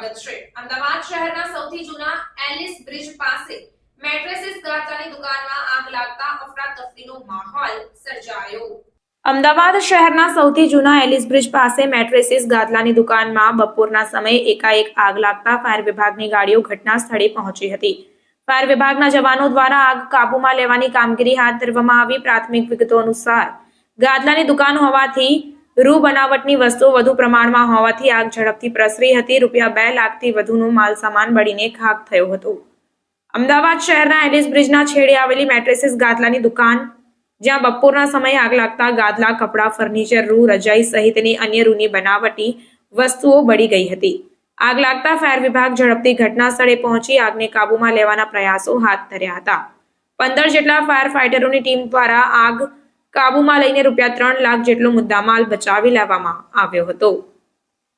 સ્વાગત છે। અમદાવાદ શહેરના સૌથી જૂના એલિસ બ્રિજ પાસે મેટ્રેસીસ ગાંઠાની દુકાનમાં આગ લાગતા અફરાતફરીનો માહોલ સર્જાયો। અમદાવાદ શહેરના સૌથી જૂના એલિસ બ્રિજ પાસે મેટ્રેસીસ ગાદલાની દુકાનમાં બપોરના સમયે એકાએક આગ લાગતા ફાયર વિભાગની ગાડીઓ ઘટના સ્થળે પહોંચી હતી। ફાયર વિભાગના જવાનો દ્વારા આગ કાબૂમાં લેવાની કામગીરી હાથ ધરવામાં આવી। પ્રાથમિક વિગતો અનુસાર ગાદલાની દુકાન હોવાથી રૂ બનાવટની વસ્તુઓ વધુ પ્રમાણમાં હોવાથી આગ ઝડપથી પ્રસરી હતી। ₹2 લાખથી વધુનો માલ સામાન બળીને ખાખ થયો હતો। અમદાવાદ શહેરના એલિસ બ્રિજના છેડે આવેલી મેટ્રેસીસ ગાદલાની દુકાન, જ્યાં બપોરના સમયે આગ લાગતા ગાદલા, કપડાં, ફર્નિચર, રૂ, રજાઈ સહિતની અન્ય રૂની બનાવટી વસ્તુઓ બળી ગઈ હતી। આગ લાગતા ફાયર વિભાગ ઝડપથી ઘટના સ્થળે પહોંચી આગને કાબૂમાં લેવાના પ્રયાસો હાથ ધર્યા હતા। 15 જેટલા ફાયર ફાઇટરોની ટીમ દ્વારા આગ કાબૂમાં લઈને ₹3 લાખ જેટલો મુદ્દામાલ બચાવી લેવામાં આવ્યો હતો।